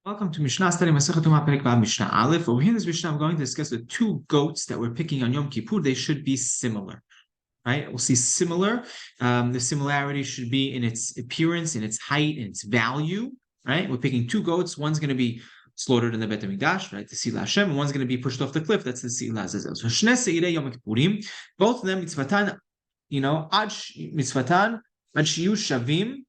Welcome to Mishna study Masechet Tumah Perek Vav Mishnah Aleph. Over here in this Mishnah, I'm going to discuss the two goats that we're picking on Yom Kippur. They should be similar, right? We'll see similar. The similarity should be in its appearance, in its height, in its value, right? We're picking two goats. One's going to be slaughtered in the Bet HaMikdash, right? The Sila Hashem, and one's going to be pushed off the cliff. That's the Sila Azazel. So Shnei Seirei Yom Kippurim, both of them mitzvatan, mitzvatan ad shiyu shavim.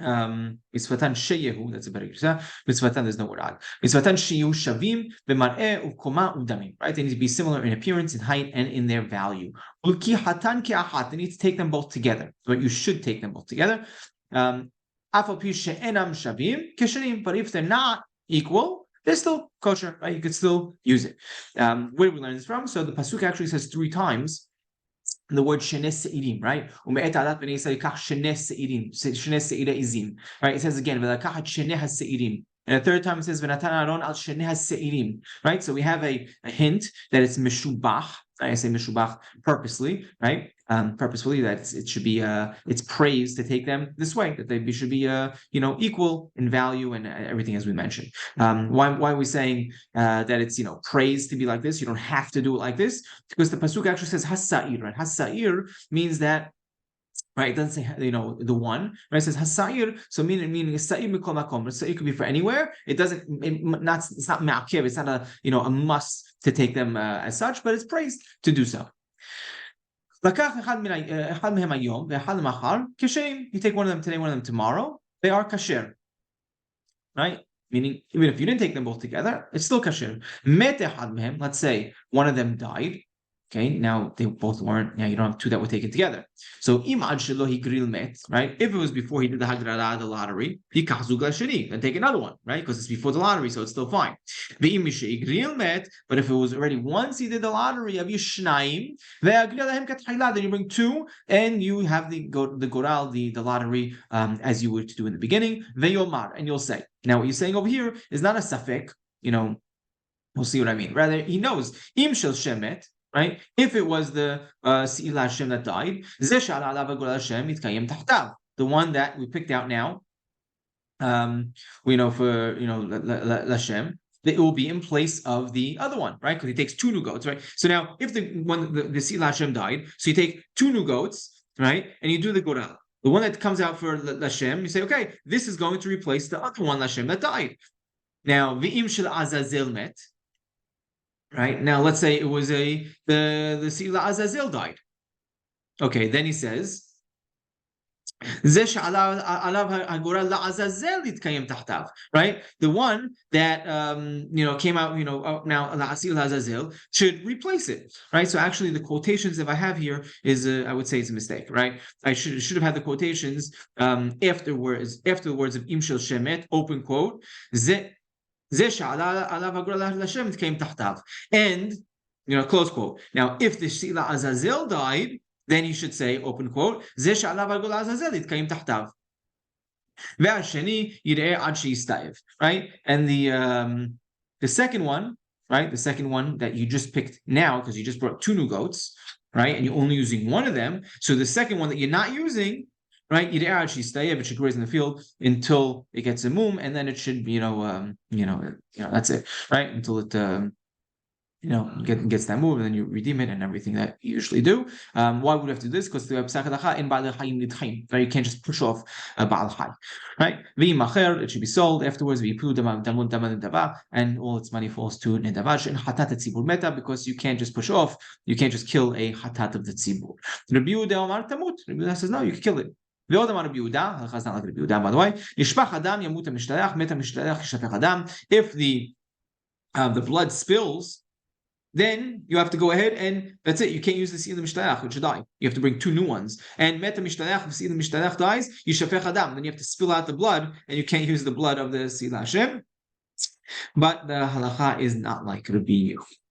Mitzvatan sheyehu, that's a better use. Mitzvatan, there's no word ad. Mitzvatan sheyu shavim b'mar'eh uvkoma udamim. Right? They need to be similar in appearance, in height, and in their value. Ulki hatan ki ahat. They need to take them both together. But you should take them both together. Afal pi she'enam shavim kesherim. But if they're not equal, they're still kosher. Right? You could still use it. Where do we learn this from? So the pasuk actually says 3 times the word shenes seirim, right? Right? It says again, and the third time it says right? So we have a hint that it's meshubach. I say meshubach purposely, right? Purposefully, that it should be it's praised to take them this way, that they should be equal in value and everything as we mentioned. Why are we saying that it's praised to be like this? You don't have to do it like this, because the pasuk actually says hasair, right? Hasair means that, right? It doesn't say the one, right? It says hasair, so meaning sair mikol makom. Sair could be for anywhere. It's not ma'akev. It's not a must to take them as such, but it's praised to do so. You take one of them today, one of them tomorrow. They are kasher, right? Meaning, even if you didn't take them both together, it's still kasher. Let's say one of them died. Okay, now they both weren't. Now you don't have 2 that were taken together. So imad shelo higril met, right? If it was before he did the hagrara, the lottery, he kachzug lasheni, then take another one, right? Because it's before the lottery, so it's still fine. Ve'im higril met, but if it was already once he did the lottery, of yishnaim ve'agril katchila, then you bring 2, and you have the goral, the lottery, as you would do in the beginning. Ve'yomar, and you'll say. Now what you're saying over here is not a safek. We'll see what I mean. Rather, he knows im shel shemet. Right? If it was the Sila Hashem that died, the one that we picked out now, we know for Lashem, that it will be in place of the other one, right? Because he takes 2 new goats, right? So now, if the Sila Hashem died, so you take 2 new goats, right, and you do the Goral. The one that comes out for Lashem, you say, okay, this is going to replace the other one Lashem that died. Now, V'im shel Azazel met. Right now, let's say it was the Sila Azazel died. Okay, then he says, right? The one that came out, now La Sila Azazel should replace it, right? So actually, the quotations if I have here is I would say it's a mistake, right? I should have had the quotations after the words of Im Shel Shemet, open quote, and close quote. Now, if the Sila Azazel died, then you should say, open quote, right? And the second one, right? The second one that you just picked now, because you just brought 2 new goats, right? And you're only using one of them. So the second one that you're not using, right? It should graze in the field until it gets a mum, and then it should be, that's it, right? Until it, gets that move, and then you redeem it and everything that you usually do. Why would we have to do this? Because the psach halacha in Ba'al Chayim nidchim, right? You can't just push off a Ba'al Chay, right? V'yimacher, it should be sold afterwards. And all its money falls to nedavash and hatat tzibur meta, because you can't just push off. You can't just kill a hatat of the tzibur. Rabbi Yehuda Omar tamut. Rabbi Yehuda says no, you can kill it. ועוד אמר רבי יהודה, הלכה not like רבי יהודה, by the way, נשפך אדם ימות המשתלח, מת המשתלח ישפך אדם. If the blood spills, then you have to go ahead and that's it. You can't use the Sila Mishtalach, which should die. You have to bring 2 new ones. And Meta Mishtalach, if Sila Mishtalach dies, Yishafech Adam. Then you have to spill out the blood, and you can't use the blood of the Sila Hashem. But the halacha is not like Rabbi Yehuda.